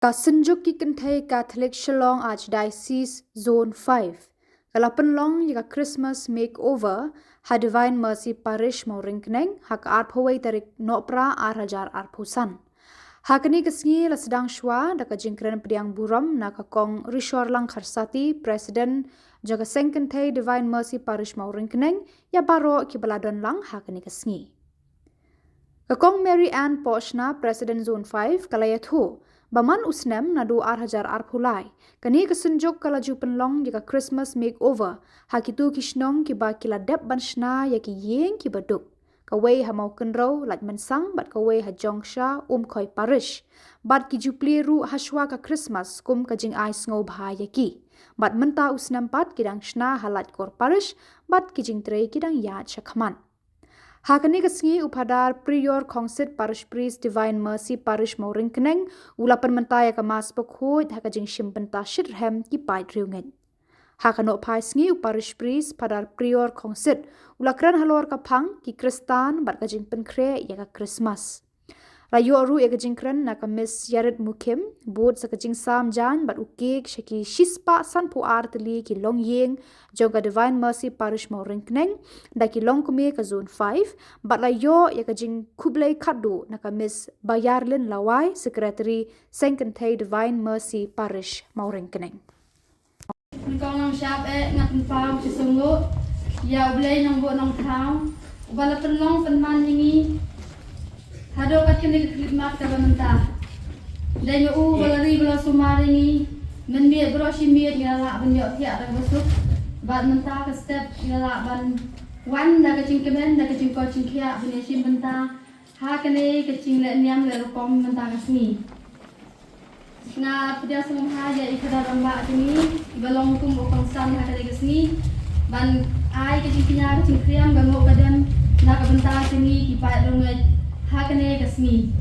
Kasenjuk ki kenthai Catholic Shillong Archdiocese Zone 5. Kalapan long yaka Christmas makeover ha Divine Mercy Parish mau ringkneng hak arphawai tarik nopra arhajar arphusan. Hakani kesngi la sedang shwa daka jingkren pediang buram na kakong Rishor Lang Kharsati President jaga sengkenthai Divine Mercy Parish mau ringkneng ya baro ki baladon lang hakani kesngi. Kakong Mary Ann Poshna President Zone 5 kalayat ho Baman usnem nadu arhajar arphulai. Kani kesenjuk kalaju penlong jika Christmas makeover. Hakitu kishnong kiba kila dep banshna yaki yeng kiba duk. Kawai ha mau kenro lat mensang bat kawai ha jongsha koi parish. Bat ki jupli ru hashwa ka Christmas kum kajing ai sngo bha yaki. Bat menta usnem pat kidang shna halat kor parish bat kijing trei kidang yat shakman. Hakani kesngi upadar Prior Kongsit Parish Priest Divine Mercy Parish mau ringkeneng ulapan mentaya ke mas pokhoit hakajing shimpenta shirhem ki pai riungen. Hakano pai sngi Parish Priest padar Prior Kongsit ulakran halor kapang ki Kristan bat kajing penkre ya ka Christmas. Rayo ru ya kajing kren na ka Miss Yaret Mukim bod sa kajing sam jan bat ukik shaki shispa san pu artli ki long yeng jong ka Divine Mercy Parish mau ringkneng da ki long kume ka Zone 5 bat rayo ya kajing kublai kadu na ka Miss Bayarlin Lawai Secretary Sengkenthai Divine Mercy Parish mau ringkneng. Kong siap ngaten pau sesungguh ya ulai nang bo nang thau ubala penlong penman ini hado kat kini khidmat ka bamenta dai u balari bala sumari ni men mi bro shi mi ngala banyo tia ra basuk bat menta ka step ngala ban wan da ka cing kemen da ka cing ko cing khia bune shi menta ha kene ka cing le niam le kom menta ka sni na pedia semua haja ikada ramba kini balong kum okong san ha kale gesni ban ai ka cing kinya ka cing kriam bango kadan na ka benta sini ki pa lungai hakane kasmi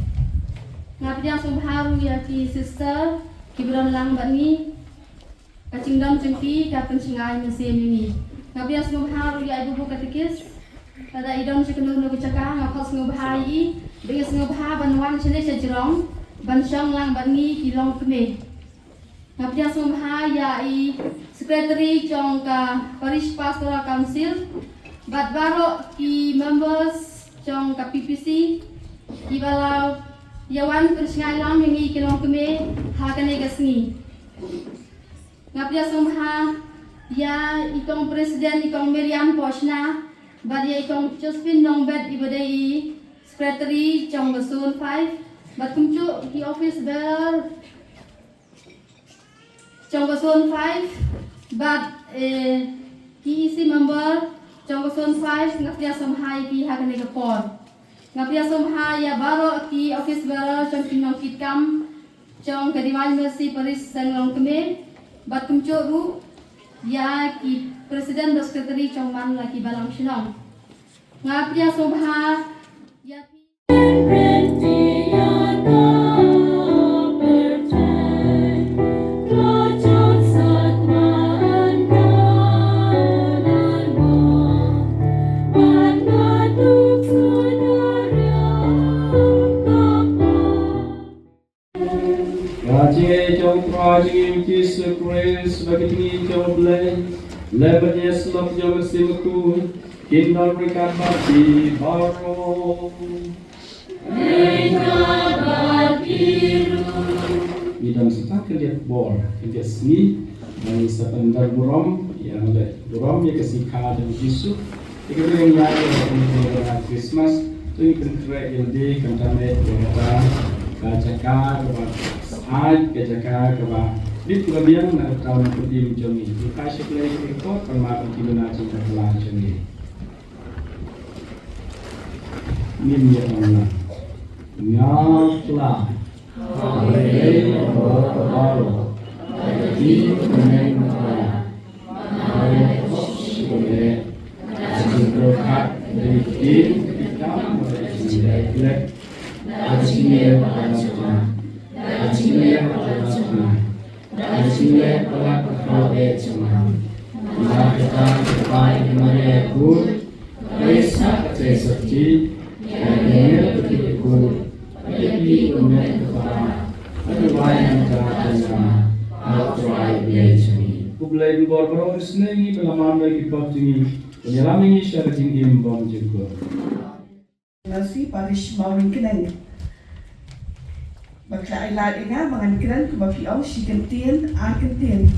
ngapnya sumharu ya ki sister kibran lang bani kacing dam cengki ka pencingai mesin ini ngapnya sumharu ya ibu katikis pada idon cikenu no bicaka ngapos ngobhai bingis ngobha banwan chene sejrong bansyong lang bani kilong keme ngapnya sumha ya i secretary jong ka parish pastoral council bat baro ki members jong ka PPC Ibalau yawan kersingai lam yang kilong keme hakane gasni. Ngapya somha ya ikong presiden ikong Miriam Poshna badia ikong Josephine Longbet ibadai secretary jong Zone 5 bat kumcu ki office bearer jong Zone 5 bat ki isi member jong Zone 5 ngapya somha ki hakane kapon. Ngapia somha ya baro ki office bearer jong kinong kitkam jong ka Divine Mercy Parish sanglong keme bat kumcu ru ya ki presiden dan secretary jong man laki balang shinong ngapia somha ya Rajin Jesus Christ bagi tinggi jauh belai lebarnya selap jauh simuku kita berikan mati baru Idam setak kelihat bol kelihat seni dan sependar buram yang le buram yang kesikha dan Yesus kita yang lain Christmas tu ini kentera yang di kentame kita kaca आज के जगह कबा दिप गबियन ना टाउन पुदी जमी विकास प्ले को परमात्मा की बिना चिंता कला चंगे निम्य अल्लाह न्याकला हाले बारो दी ने मता हाले शिले चिंतो खात दे kita mulai ajine pada Ajile pada Ajile pada kau cuma kita kepai kemana pun Esa kesati yang begitu pun jadi umat kepada ada banyak Ratna, outright me. Kublai bor senengi pelaman bagi patungi penyelamingi syara jingim bom juga. Nasi parish mawin kenang. Bakla ilad inga mangan kenan kubafiaw si kentien a kentien.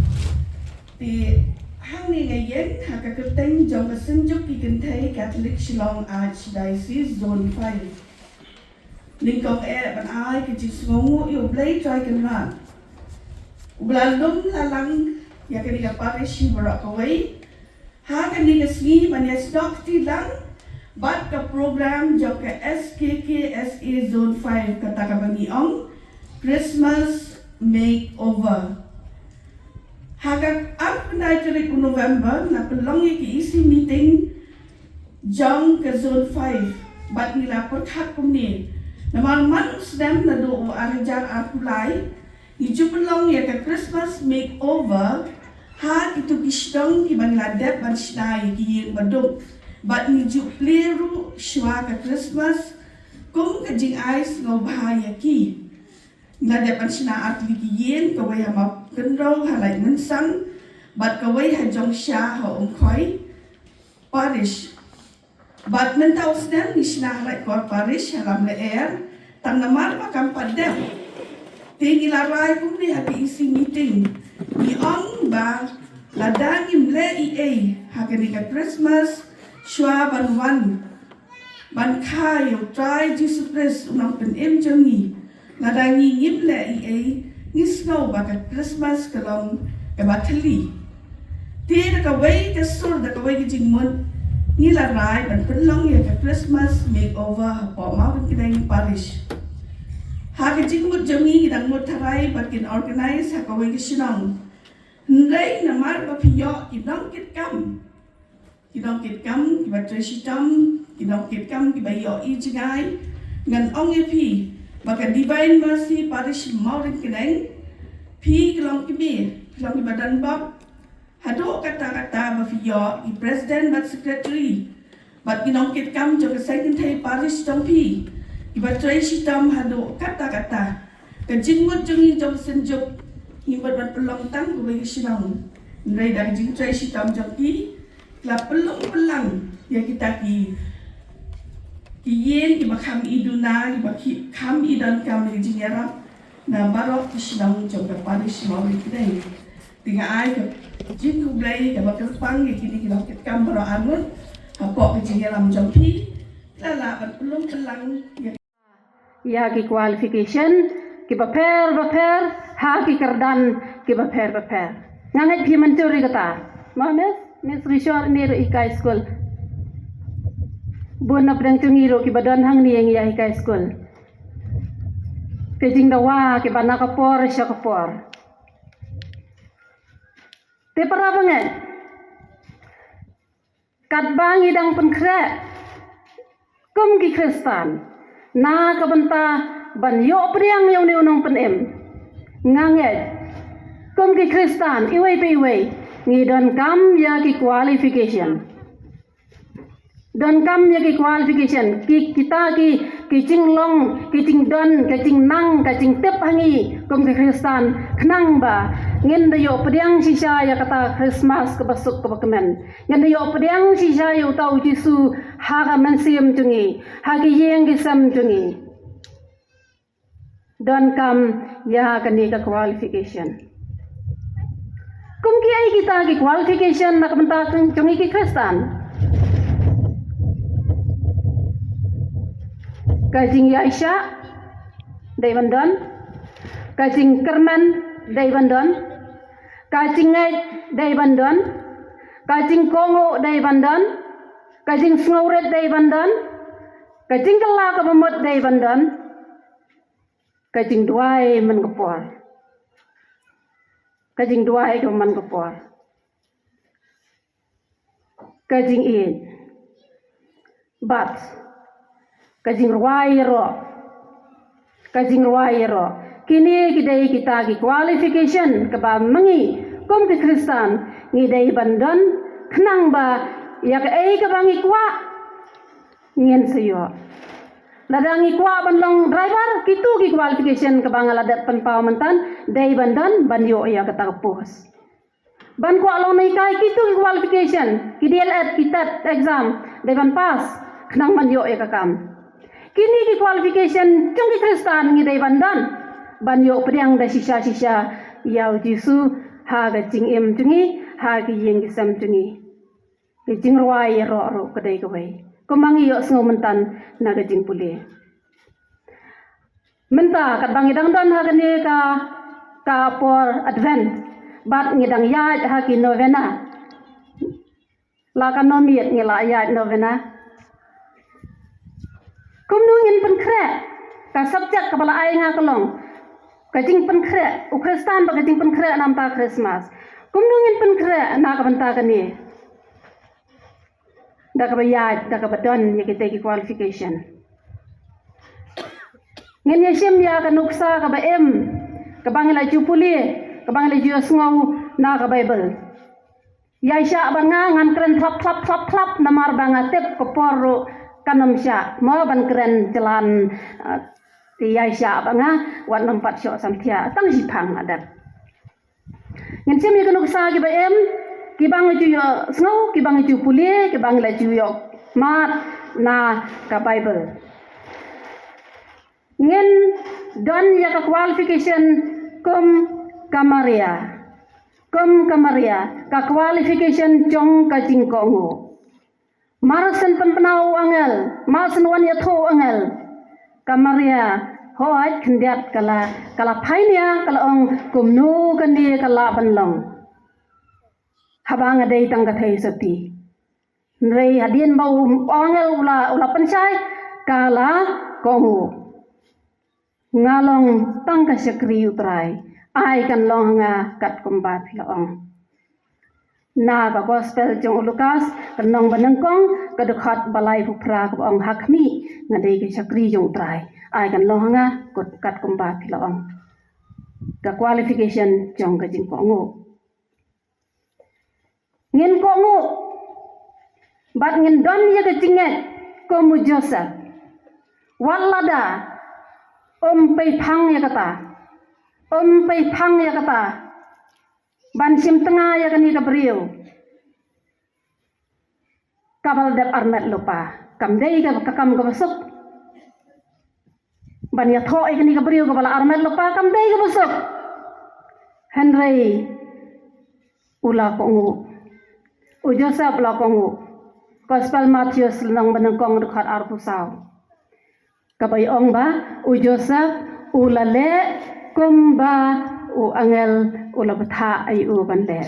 Ti hang ni ngayen hakakuteng jong kasenjuk ki kentai Catholic Shillong Archdiocese Zone 5. Ningkong ban ai ke jisngongu yo blay try kenran. Ublalum lalang ya kaniga parish barak away. Ha kaniga sni manyas dokti lang. Bat ka program jo ke SKKSA Zone 5 kata kabangiong Christmas Makeover. Hagak ang panaytari ko November na pelongi ki isi meeting jong ke Zone 5 bat nila perkat kumni. Naman man sedem na do arajar arpulay iju pelong ya ke Christmas Makeover ha itu kisdong ki Bangladesh ban sinai ki baduk. Bat nijuk liru shwa ka Christmas kung kajing ais ngau bahaya ki. Ngada pan sina art ligiyen kawai hama kenro halai mensang bat kawai hajong sha ha khoi parish. Bat mentau sedang ni sina halai kor parish halam le air tang namar pakam padam. Tingi larai kum ni hati isi meeting. Ni ong ba ladang imle EA hakani ka Christmas Shwa ban ban kai yo try Jesus Christ unang penem jangi ladangi ngible ngisno baka Christmas kalong kabatali ti da ka way ka sur da ka way jingmon nila rai ban penlong ya ka Christmas makeover po ma ban kinang parish ha ka jingmot jangi dang mot tharai bakin organize ha ka way sinong ndai na mar ba piyo idang kit kam Kidong kitkam, kiba tresitam, kidong kitkam, kiba yo ijigay, ngan ong pi, baka divine mercy parish maurin kineng, pi kilong kiba danbab, hado kata-kata bafiyo, i president bat secretary, bat kidong kitkam jo second thay parish tong pi, kiba tresitam hado kata-kata, kajingmut jongi jong senjuk, ngibat bat pelong tang kuba yisinong, nray dah jing tresitam jong pi, la pelang ya kita ki yen ki bakam iduna ki bakam idan kam ni jingera na barok kisnang coba parish mau kita tinga ai ke jing blai ke bakal pang ki kini ki bakit kam baro anun apa ki jingera jampi la pelang ya ki qualification ki baper ha ki kardan ki baper nganget pi mencuri kata mames Miss Rishor niro ika school. Buna pedang cungiro ki badan hang ni yang ya ika school. Kejing dawa ki bana kapor sya kapor. Te para banget. Kat bang idang penkre. Kum ki Kristan. Na kabenta ban yo priang yo ni unong penem. Nganget. Kum ki Kristan iway pe iway. Ngi don kam ya ki qualification ki kita ki cinglong ki cingdon ki cingnang ki cingtep hangi kum ke Kristan knang ba ngin da yo pediang sisa ya kata Christmas ke basuk ke bakemen ngin da yo pediang sisa yo tau Jisu ha mensiam jungi ha ki yeng ki sam jungi don kam ya kani ka qualification Kum kiai kita ki qualification nak benta cungi ki Kristan. Kajing Yaisha dai bandon. Kajing Kerman dai bandon. Kajing Ngai dai bandon. Kajing Kongo dai bandon. Kajing Snauret dai bandon. Kajing Kala ka mamot dai bandon. Kajing Duai men kepor. Kajing dua itu man kepor. Kajing in. But. Kajing ruai ro. Kini kidai kita ki qualification keba mengi. Kum ki Kristan. Ngidai bandon. Kenang ba. Ya ke kabangi kwa. Ngin sayo. Ladangi kuat bandong driver, kitu ki qualification ke bangal adat penpau mentan, day bandan banyo ya kata pos. Ban kuat long naikai kitu ki qualification, ki DLED, ki TET exam, day ban pass, kenang banyo ya kakam. Kini ki qualification cung ki Kristan ngi day bandan, banyo pediang da sisa-sisa yau jisu ha ga jing em jungi, ha ki yeng kisam jungi. Ki jing ruai ro kedai kawai. Kumangi yo sengo mentan na gajing pulih. Menta kat bang idang don ha kene ka por advent bat ngidang ya ha ki novena. La kan nomiet ngila ya novena. Kumnungin pen krek ka subjek kepala ai nga kelong. Gajing pen krek Ukristan ba gajing pen krek nam ta Christmas. Kumnungin pen krek na ka benta kene. Dah kebayar, dah kebadon ya kita ki qualification. Ngen yesim ya kanuksa ka em, kabang laju puli, kabang laju sngau na ka Bible. Ya isya banga ngan keren klap namar banga tip ko porro kanom sya, mo ban keren jalan ti ya isya banga wat nampat syok samtia tang jipang adat. Ngen sim ya kanuksa ki em, kibang laju yo snow, kibang laju pulih, kibang laju yo mat na ka Bible. Ngin don ya ka qualification kum kamaria. Kum kamaria ka qualification jong ka jingkongo. Marasen penpenau angel, marasen wan ya tho angel. Kamaria hoat kendiat kala painia kala ong kumnu kandi kala banlong. Habang ada itang kathai sepi. Nrei hadien bau angel ula pensai kala kongu. Ngalong tang ka sekri utrai. Ai kan long nga kat kumbat loong. Na ka gospel jong Lukas kanong banengkong kadukhat balai pupra ko ang hakmi ngadai ka sekri jong utrai. Ai kan long nga kat kumbat loong. Ka qualification jong ka jing kongu. Ngin kongu bat ngin don ya ke cinget ko mu Joseph walada pei phang ya kata pei phang ya kata ban sim tengah ya kani ka beriu kabal dep armet lupa kam dei ka kam ka besuk ban ya tho ai kani ka beriu ka bala armet lupa kam dei ka besuk Henry ula kongu Joseph lakongu Gospel Matius nang benengkong dekat arpusau. Kabai ong ba Joseph ulale kumba angel ula betha ayu banle.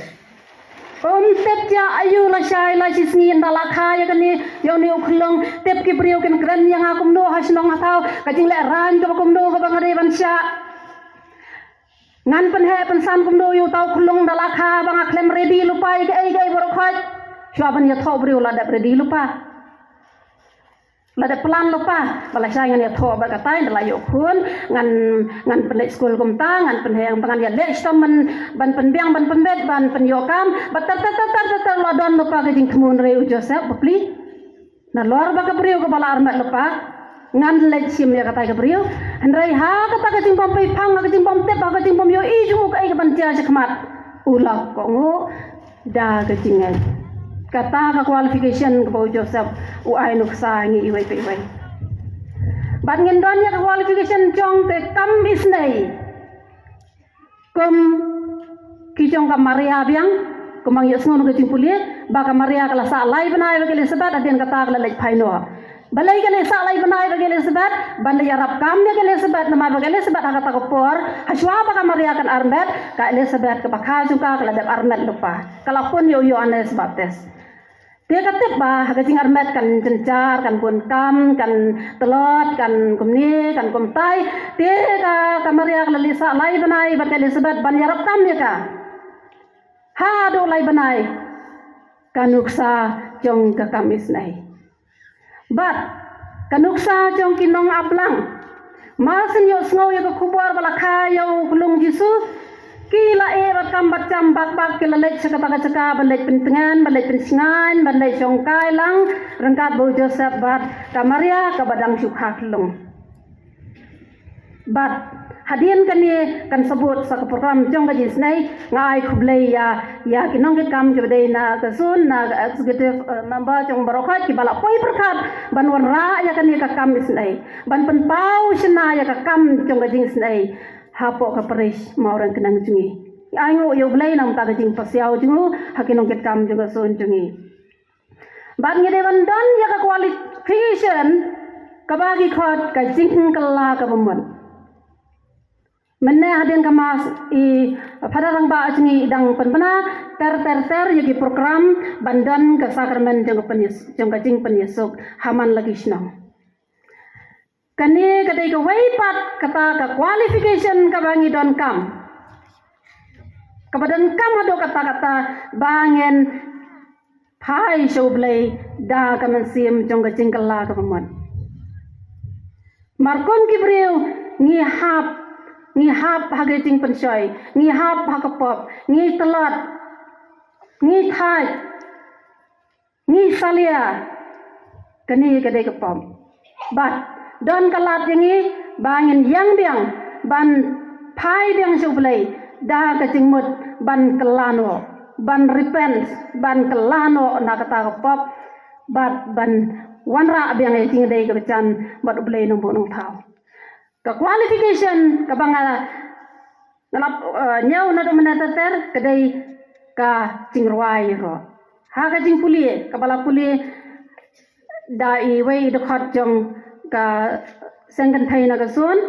Tep ja ayu la syai la sisngi ndala khaya kani yo ni ukhlong tep ki priyo ken kran yang akum no hasnong atau kajing le ran ka kum no ka bangare ban sya. Ngan pen he pen san kum do yu tau khulung dalakha bang aklem ready lupa ke ai gai boro khaj syaban ya tho brio la dap ready lupa la dap plan lupa bala sai ngan ya tho ba katai dala yu khun ngan pen school kum ta ngan pen he pangan ya le stamen ban pen biang ban pen bet ban pen yokam batar la don lupa ke jing khamun re Joseph bapli na lor ba ka brio ka bala armat lupa ngan le sim ya kata ka brio andrai ha kata ka jing pam pai phang ka jing pam te ba ka jing pam yo I jumu ka ai ka ban tia sakmat ulak ko ngo da ka jing ai kata ka qualification ka Joseph u ai nuk sa ngi iwai pe iwai ban ngin don ya qualification jong te kam isnai kum ki jong ka Maria biang kumang yo sngon ka jing pulie ba ka Maria kala sa lai banai ba kele sebat adien kata kala lek phaino balai kele sa lai banai ba kele sebat bandai arab kam ne kele sebat nama ba kele sebat kata ko por haswa ba ka Maria kan armet ka Elizabeth ka bakha juga kala dep armet lupa kala pun yo Yohanes Baptis dia katip ba ka jing armet kan cencar kan pun kam kan telot kan kumni kan kumtai dia ka Maria kala lisa lai banai ba kele sebat ban arab kam ne ka ha do lai banai kanuksa jong ka kamis nai but kanuksa jong kinong aplang masen yo sngo yo kubar bala kha yo kulung Yesus kila bat kambat cambak bak kila lek caka balik pentengan balik pensingan balik songkai lang rengkat bau Joseph bat kamaria ka badang syukhak long bat hadian kan sebut sa program jong ka jisnai ngai khublei ya kinong ke kam ke dei na kasun na executive member jong barokat ki bala poi berkat ban wan ra ya kan ka kam isnai ban pen pau sna ya ka kam jong ka jisnai hapo ka paris mauran kenang jungi aingo yo blai nam ta jing pasiao jungu hakinong ke kam jong ka sun jungi ban ngi dewan don ya ka qualification ka bagi khot ka jing kala ka bumon Meneh hadian kamas padarang ba jungi idang penbena ter yagi program bandan ke sakramen jong ka jing penyesuk haman lagi snong kani kadai ka weipat kata ka qualification ka bangi don kam kabadan kam ado kata bangen pai shoblei da ka mensim jong ka jing kala ka pemon markom kibriu ngi hap hage jing pensoi ngi hap hakapop ngi telat ngi thai ngi salia kani kadai kapom bat don kalat yangi bangin yang biang ban pai biang sublai da ka jing mut ban kelano ban repent ban kelano na kata kapop bat ban wanra biang jing dai ka chan bat ublai nong bonong thau ka qualification ka bangala nalap nyau na do menater kadai ka cingruai ro ha ka jing puli ka bala puli dai wei de khat jong ka sengkan thai na ka sun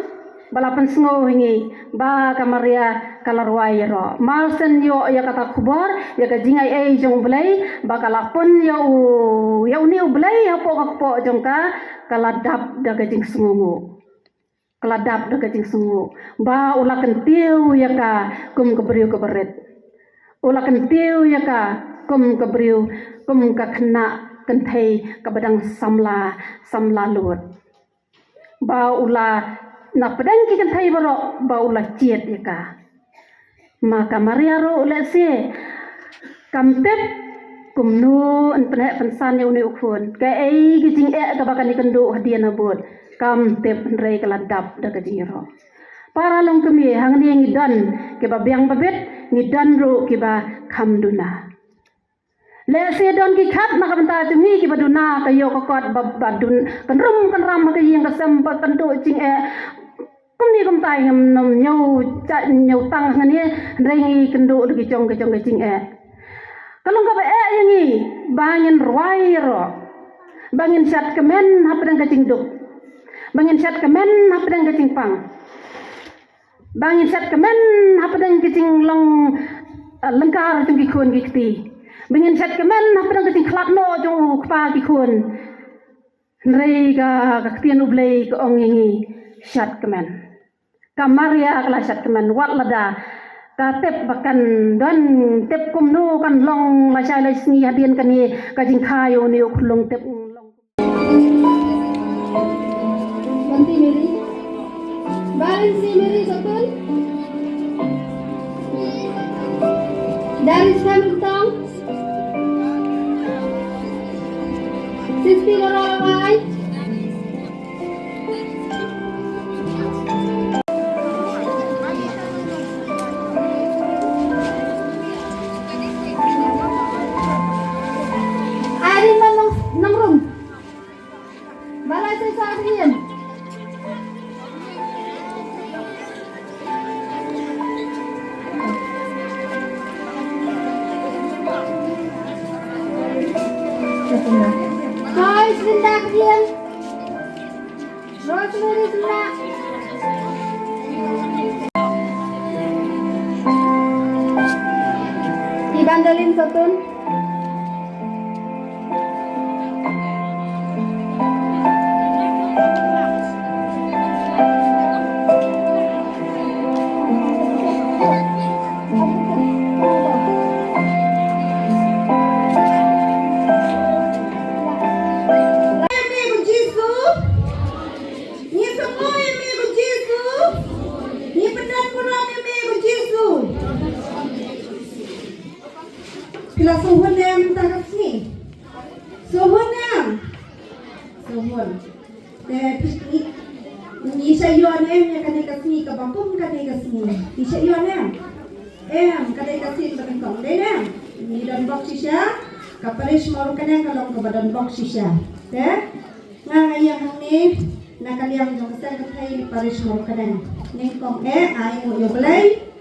bala pan sngo hingi ba ka maria kalarwai ro malsen yo ya kata khubor ya ka jingai ei jong blai ba kala pun yo ni blai ha po jong ka kala dap da ka jing sngo keladap da kajing sungu ba ula kentiu ya ka kum kebriu keberet ula kentiu ya ka kum kebriu kum ka kena kentai ka badang samla lut ba ula na pedang ki kentai baro ba ula ciet ya ka maka maria ro ula se kamtep kumnu an penek pensan ya uni ukun ka ei kijing ka bakan ikendu hadian abut kam tep rei keladap da kajiro para long kemi hang ni ngidan ke ba biang babet ngidan ro ke ba khamduna le se don ki khat na kamta chumi ki baduna kayo ko kot badun kan ram ka yeng ka sam ba kan do ching kum ni kum tai ngam nom nyau tang ngani rei ngi kendo ki chong ka ching kalong ka ba yangi bangin ruai ro bangin sat kemen hapdang ka ching duk bangin sat kemen hapdang ka ching pang bangin sat kemen hapdang ka ching long lengkar chung ki khun ki kti bangin sat kemen hapdang ka ching khlat no chung kpa ki khun rei ka ktian ublei ka ong yangi sat kemen kamaria kala sat kemen wat lada ka tep bakan don tep kumnu kan long la chai la sni hadian kan ni ka jing khayo ni uklong tep long ganti meri balansi meri sotun dari samtang 60 orang Rồi, xin đạc viên. Rồi, xin đạc. Dibandelin sotun. Kelas suhun yang tak kasih. Suhun yang. Suhun. Teknik. Ni sayuan yang kadai kasih ke bapun kadai kasih. Ni sayuan yang kadai kasih ke bengkong deh. Ni dan box sisa. Kapalish marukan yang kalau ke badan box sisa. Ngayang ni nakaliang jong sen katai parish marukan yang. Ni kong ay mo yo belai.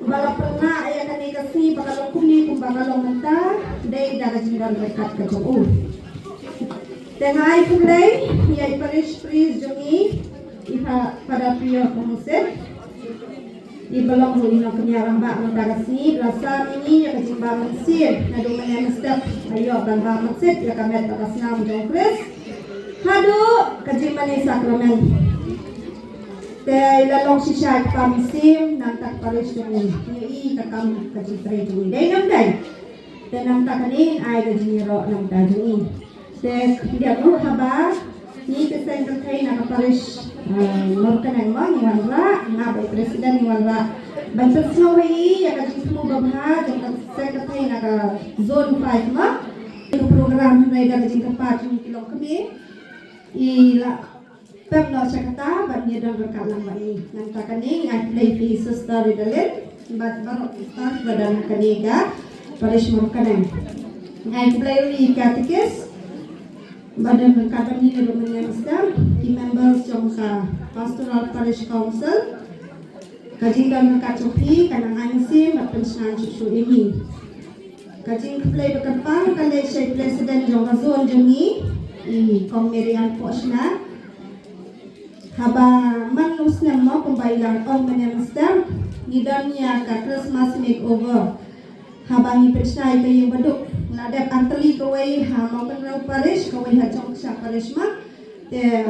Bala pernah ayah kan ikasi bakal kumi kumbakalong mentah day daga jiran rekat ke jong tengah ay kumlay ya iparish pris jongi iha pada prio komuset ibalong huli na kunyarang ba ng daga sini belasa ini ya kajimba mensir na dumen step ayo bangba mensit ya kamet atas nam jong kris hadu kajimba ni sakramen te lalong si siya pamisim nang tak paris ni ni kakam kajitre ni dai nam dai te nang tak kanin ai ga jiniro nang ta ni te dia lu haba ni te sen kai na paris morkan ang mo ni wala nga ba presiden ni wala bantu snowy ya ka jitmo babha jong sen kai na ka zone 5 ma program na ida ka jing kapat ni kilong kami ila Pemno Jakarta banyak dan berkalang bani. Nanti kini ngai play sister di dalam, baru start badan kini ga parish morkanen. Ngai play di katekis badan berkalang ni dalam menyamstam di members jongka pastoral parish council. Kajing dan berkacopi kanang ansi berpensiun cucu ini. Kajing play berkepang kali saya presiden jongka zone jongi i komerian posna. Haba manus nama pembailan on menyamstam nidanya ka Christmas makeover. Haba ni percaya ke yang beduk ngadap anteli kawai ha mau kenal parish kawai ha jong sa parish ma te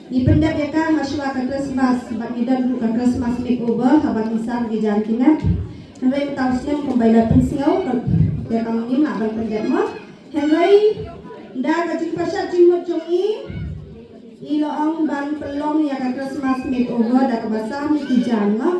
ni pendap ya ka haswa ka Christmas bat nidan ka Christmas makeover haba misal di jantina henry tausnya pembailan pensiau te kamu ni nak pendap ma henry nda ka jing pasat jimot jongi ilo ang ban pelong ya ka Christmas makeover da ka basam ni tijan ma